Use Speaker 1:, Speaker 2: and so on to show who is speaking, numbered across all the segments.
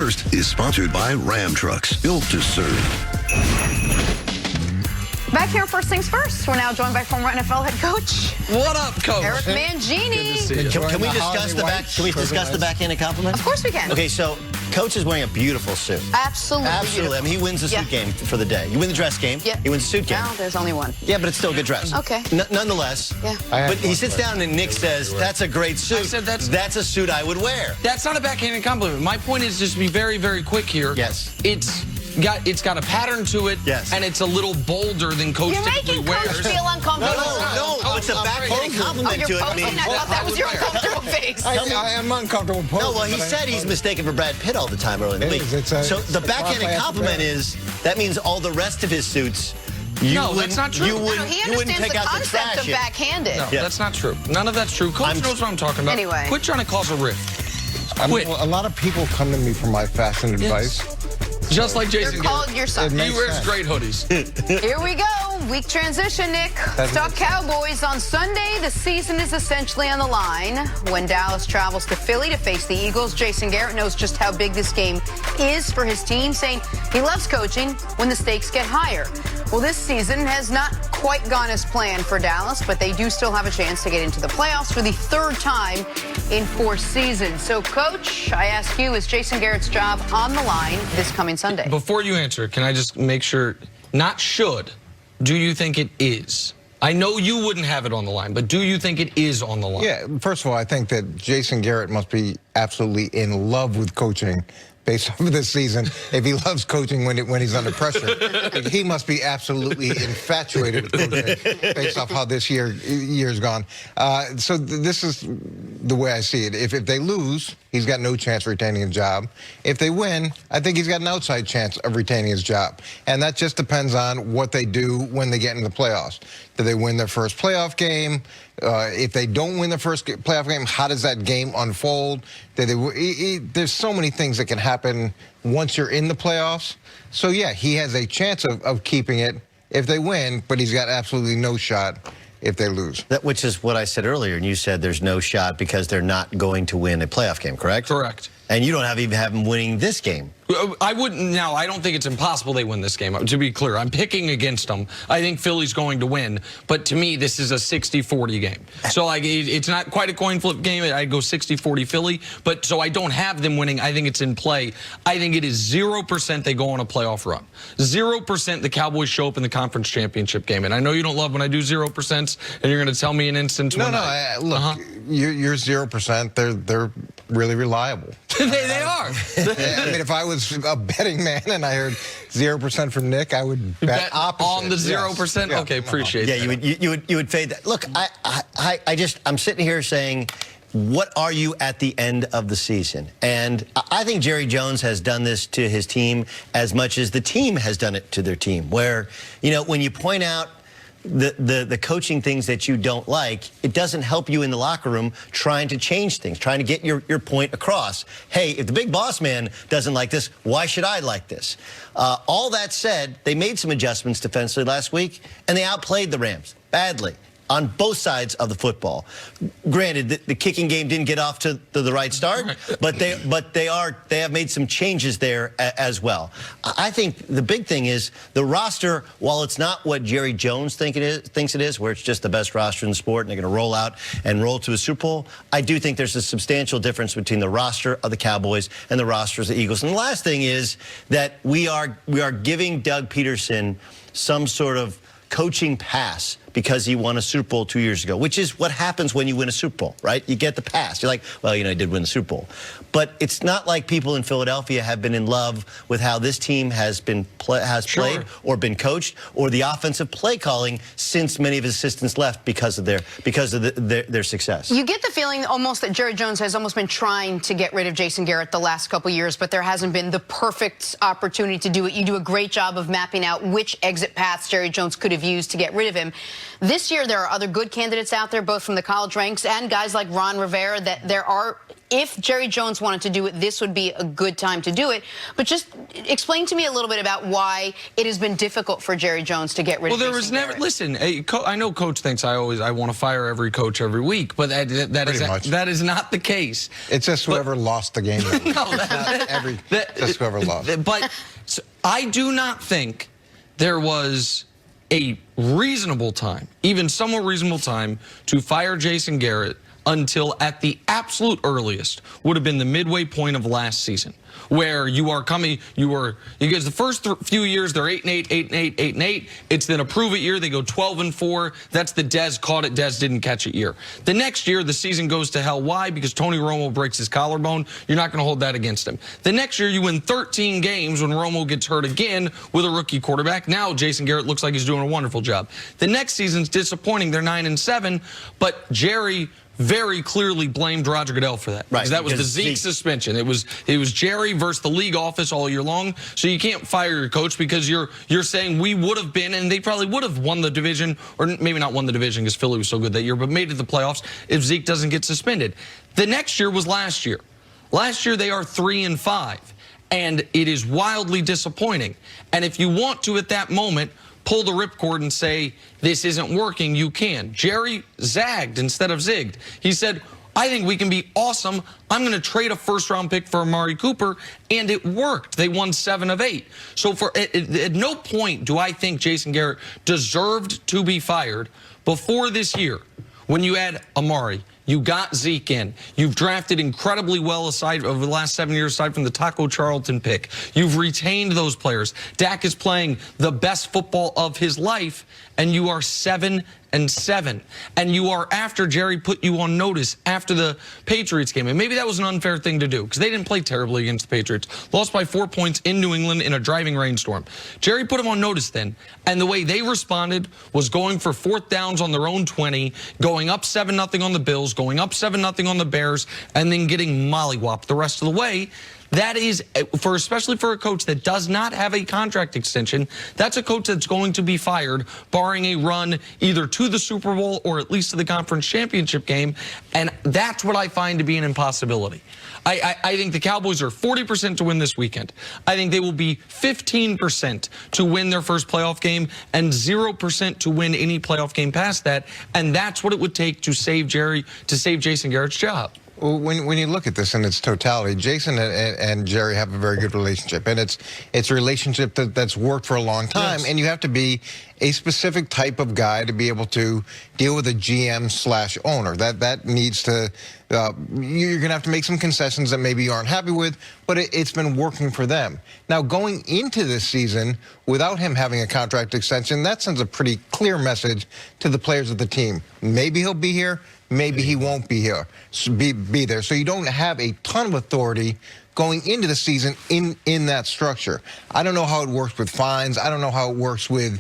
Speaker 1: First is sponsored by Ram Trucks, built to serve.
Speaker 2: Back here, first things first. We're now joined by former NFL head coach.
Speaker 3: What up, coach?
Speaker 2: Erick Mangini.
Speaker 4: Can we discuss the back? Can we discuss the backhanded compliment?
Speaker 2: Of course we can.
Speaker 4: Okay, so Coach is wearing a beautiful suit.
Speaker 2: Absolutely.
Speaker 4: Absolutely. I mean, he wins the suit game for the day. You win the dress game.
Speaker 2: Yeah.
Speaker 4: He wins the suit game.
Speaker 2: Now there's only one.
Speaker 4: Yeah, but it's still a good dress.
Speaker 2: Okay.
Speaker 4: Nonetheless.
Speaker 2: Yeah.
Speaker 4: But he sits down and Nick says, "That's a great suit.
Speaker 3: I said
Speaker 4: that's a suit I would wear."
Speaker 3: That's not a backhanded compliment. My point is just to be very, very quick here.
Speaker 4: Yes.
Speaker 3: It's got a pattern to it.
Speaker 4: Yes.
Speaker 3: And it's a little bolder than Coach
Speaker 2: You're
Speaker 3: typically
Speaker 2: making Coach
Speaker 3: wears.
Speaker 2: feel uncomfortable.
Speaker 4: No, it's a backhanded compliment to
Speaker 2: You're
Speaker 4: it. I
Speaker 2: posing.
Speaker 4: mean,
Speaker 2: I thought that was your uncomfortable face.
Speaker 5: I am uncomfortable posing.
Speaker 4: no, well, he said he's mistaken for Brad Pitt all the time early in the week. So the backhanded compliment is, that means all the rest of his suits,
Speaker 3: No, that's not true.
Speaker 4: You
Speaker 2: No,
Speaker 4: wouldn't,
Speaker 2: he
Speaker 4: you wouldn't
Speaker 2: understands
Speaker 4: take
Speaker 2: the
Speaker 4: out the
Speaker 2: concept
Speaker 4: trash.
Speaker 2: of backhanded.
Speaker 3: No,
Speaker 4: Yeah.
Speaker 3: that's not true. None of that's true. Coach knows what I'm talking about.
Speaker 2: Anyway.
Speaker 3: Quit trying to cause a rift. Quit.
Speaker 5: A lot of people come to me for my fashion advice.
Speaker 3: Just like Jason
Speaker 2: You're
Speaker 3: Garrett.
Speaker 2: called yourself.
Speaker 5: It
Speaker 3: He
Speaker 5: makes
Speaker 3: wears
Speaker 5: sense.
Speaker 3: great hoodies.
Speaker 2: Here we go. Week transition, Nick. Talk Cowboys. On Sunday, the season is essentially on the line. When Dallas travels to Philly to face the Eagles, Jason Garrett knows just how big this game is for his team, saying he loves coaching when the stakes get higher. Well, this season has not quite gone as planned for Dallas, but they do still have a chance to get into the playoffs for the third time in 4 seasons. So, Coach, I ask you, is Jason Garrett's job on the line this coming Sunday?
Speaker 3: Before you answer, can I just make sure, not should, do you think it is? I know you wouldn't have it on the line, but do you think it is on the line?
Speaker 5: Yeah, first of all, I think that Jason Garrett must be absolutely in love with coaching based off of this season. If he loves coaching when he's under pressure, he must be absolutely infatuated with coaching based off how this year's gone. So this is the way I see it. If they lose, he's got no chance of retaining his job. If they win, I think he's got an outside chance of retaining his job. And that just depends on what they do when they get into the playoffs. Do they win their first playoff game? If they don't win the first playoff game, how does that game unfold? There's so many things that can happen once you're in the playoffs. So, yeah, he has a chance of keeping it if they win, but he's got absolutely no shot if they lose.
Speaker 4: Which is what I said earlier, and you said there's no shot because they're not going to win a playoff game, correct?
Speaker 3: Correct.
Speaker 4: And you don't even have them winning this game.
Speaker 3: I wouldn't. Now, I don't think it's impossible they win this game. To be clear, I'm picking against them. I think Philly's going to win, but to me, this is a 60-40 game. So, like, it's not quite a coin flip game. I'd go 60-40 Philly, but so I don't have them winning. I think it's in play. I think it is 0% they go on a playoff run. 0% the Cowboys show up in the conference championship game. And I know you don't love when I do 0%, and you're going to tell me an instance.
Speaker 5: Look, you're 0%. They're really reliable.
Speaker 3: They are.
Speaker 5: I mean, if I was a betting man and I heard 0% from Nick, I would bet opposite.
Speaker 3: On the 0%?
Speaker 5: Yes.
Speaker 3: Okay, appreciate
Speaker 4: Yeah,
Speaker 3: that.
Speaker 4: you would fade that. Look, I'm sitting here saying, what are you at the end of the season? And I think Jerry Jones has done this to his team as much as the team has done it to their team, where, you know, when you point out the coaching things that you don't like, it doesn't help you in the locker room trying to change things, trying to get your point across. Hey, if the big boss man doesn't like this, why should I like this? All that said, they made some adjustments defensively last week, and they outplayed the Rams badly on both sides of the football. Granted, the kicking game didn't get off to the right start, but they have made some changes there as well. I think the big thing is the roster, while it's not what Jerry Jones thinks it is, where it's just the best roster in the sport and they're going to roll out and roll to a Super Bowl, I do think there's a substantial difference between the roster of the Cowboys and the rosters of the Eagles. And the last thing is that we are giving Doug Peterson some sort of coaching pass because he won a Super Bowl 2 years ago, which is what happens when you win a Super Bowl, right? You get the pass. You're like, well, you know, I did win the Super Bowl. But it's not like people in Philadelphia have been in love with how this team has played or been coached, or the offensive play calling since many of his assistants left because of their success.
Speaker 2: You get the feeling almost that Jerry Jones has almost been trying to get rid of Jason Garrett the last couple years, but there hasn't been the perfect opportunity to do it. You do a great job of mapping out which exit paths Jerry Jones could have used to get rid of him. This year, there are other good candidates out there, both from the college ranks and guys like Ron Rivera, that there are if Jerry Jones wanted to do it, this would be a good time to do it. But just explain to me a little bit about why it has been difficult for Jerry Jones to get rid of Jason Garrett. Well, there was never,
Speaker 3: listen, I know Coach thinks I want to fire every coach every week, but that is not the case.
Speaker 5: It's just whoever lost the game. Just whoever lost.
Speaker 3: But I do not think there was a reasonable time, even somewhat reasonable time, to fire Jason Garrett until at the absolute earliest would have been the midway point of last season, where you guys the first few years they're 8-8, 8-8, 8-8. It's then a prove it year. They go 12-4. That's the Dez caught it, Dez didn't catch it year. The next year the season goes to hell. Why? Because Tony Romo breaks his collarbone. You're not going to hold that against him. The next year you win 13 games when Romo gets hurt again with a rookie quarterback. Now Jason Garrett looks like he's doing a wonderful job. The next season's disappointing. They're 9-7, but Jerry very clearly blamed Roger Goodell for that. Right. Because that was the Zeke suspension. It was Jerry versus the league office all year long. So you can't fire your coach because you're saying we would have been, and they probably would have won the division, or maybe not won the division because Philly was so good that year, but made it to the playoffs if Zeke doesn't get suspended. The next year was last year. Last year they are 3-5, and it is wildly disappointing. And if you want to at that moment pull the ripcord and say, this isn't working, you can. Jerry zagged instead of zigged. He said, I think we can be awesome. I'm going to trade a first-round pick for Amari Cooper, and it worked. They won 7 of 8. So at no point do I think Jason Garrett deserved to be fired before this year. When you add Amari, you got Zeke in. You've drafted incredibly well aside over the last 7 years, aside from the Taco Charlton pick. You've retained those players. Dak is playing the best football of his life, and you are 7-7. And you are, after Jerry put you on notice after the Patriots game. And maybe that was an unfair thing to do because they didn't play terribly against the Patriots. Lost by 4 points in New England in a driving rainstorm. Jerry put them on notice then. And the way they responded was going for 4th downs on their own 20, going up 7-0 on the Bills, going up 7-0 on the Bears, and then getting mollywopped the rest of the way. That is, especially for a coach that does not have a contract extension, that's a coach that's going to be fired, barring a run either to the Super Bowl or at least to the conference championship game. And that's what I find to be an impossibility. I think the Cowboys are 40% to win this weekend. I think they will be 15% to win their first playoff game and 0% to win any playoff game past that. And that's what it would take to save Jason Garrett's job.
Speaker 5: Well, when you look at this in its totality, Jason and Jerry have a very good relationship, and it's a relationship that's worked for a long time. Yes. And you have to be a specific type of guy to be able to deal with a GM/owner. That needs to you're going to have to make some concessions that maybe you aren't happy with, but it's been working for them. Now, going into this season without him having a contract extension, that sends a pretty clear message to the players of the team. Maybe he'll be here. Maybe he won't be here, be there. So you don't have a ton of authority going into the season in that structure. I don't know how it works with fines. I don't know how it works with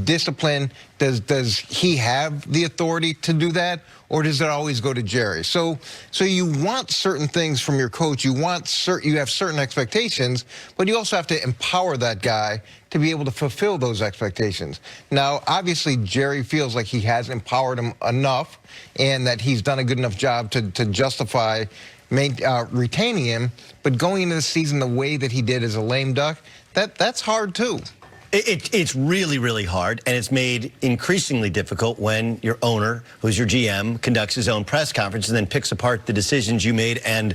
Speaker 5: discipline. Does he have the authority to do that, or does it always go to Jerry? So you want certain things from your coach. You have certain expectations, but you also have to empower that guy to be able to fulfill those expectations. Now, obviously, Jerry feels like he has empowered him enough and that he's done a good enough job to justify retaining him, but going into the season the way that he did as a lame duck, that's hard too.
Speaker 4: It's really, really hard, and it's made increasingly difficult when your owner, who's your GM, conducts his own press conference and then picks apart the decisions you made and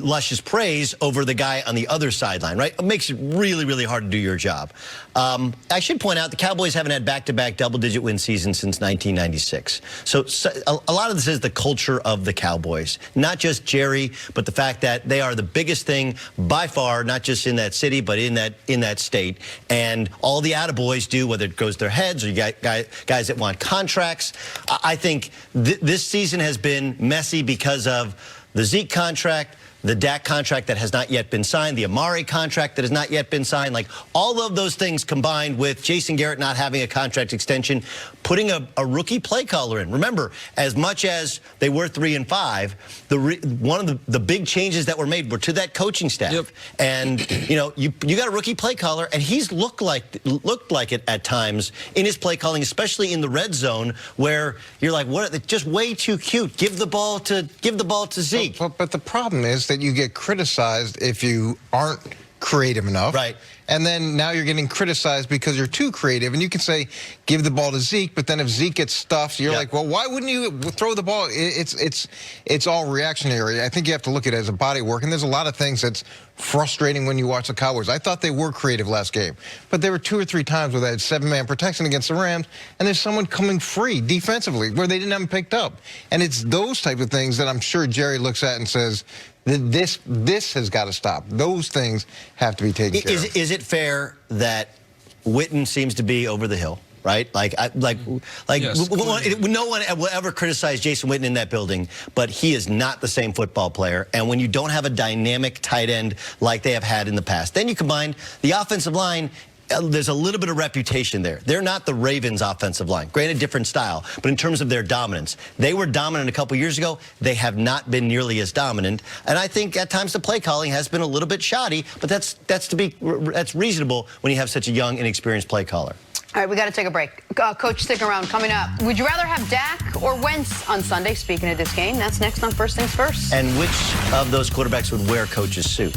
Speaker 4: luscious praise over the guy on the other sideline, right? It makes it really, really hard to do your job. I should point out the Cowboys haven't had back-to-back double-digit win seasons since 1996. So a lot of this is the culture of the Cowboys, not just Jerry, but the fact that they are the biggest thing by far, not just in that city, but in that state. And all the attaboys do, whether it goes to their heads or you got guys that want contracts. I think this season has been messy because of the Zeke contract, the Dak contract that has not yet been signed, the Amari contract that has not yet been signed, like all of those things combined with Jason Garrett not having a contract extension, putting a rookie play caller in. Remember, as much as they were 3-5, one of the big changes that were made were to that coaching staff.
Speaker 3: Yep.
Speaker 4: And you got a rookie play caller, and he's looked like it at times in his play calling, especially in the red zone, where you're like, what? Just way too cute. Give the ball to Zeke.
Speaker 5: But the problem is that you get criticized if you aren't creative enough.
Speaker 4: Right.
Speaker 5: And then now you're getting criticized because you're too creative. And you can say, give the ball to Zeke, but then if Zeke gets stuffed, you're like, well, why wouldn't you throw the ball? It's all reactionary. I think you have to look at it as a body work. And there's a lot of things that's frustrating when you watch the Cowboys. I thought they were creative last game, but there were 2 or 3 times where they had 7-man protection against the Rams, and there's someone coming free defensively where they didn't have him picked up. And it's those type of things that I'm sure Jerry looks at and says, this has got to stop. Those things have to be taken care of.
Speaker 4: Is it fair that Witten seems to be over the hill? Right?
Speaker 3: Yes,
Speaker 4: no one will ever criticize Jason Witten in that building, but he is not the same football player. And when you don't have a dynamic tight end like they have had in the past, then you combine the offensive line. There's a little bit of reputation there. They're not the Ravens' offensive line. Granted, different style, but in terms of their dominance, they were dominant a couple years ago. They have not been nearly as dominant. And I think at times the play calling has been a little bit shoddy, but that's reasonable when you have such a young, inexperienced play caller.
Speaker 2: All right, we got to take a break. Coach, stick around. Coming up, would you rather have Dak or Wentz on Sunday? Speaking of this game, that's next on First Things First.
Speaker 4: And which of those quarterbacks would wear Coach's suit?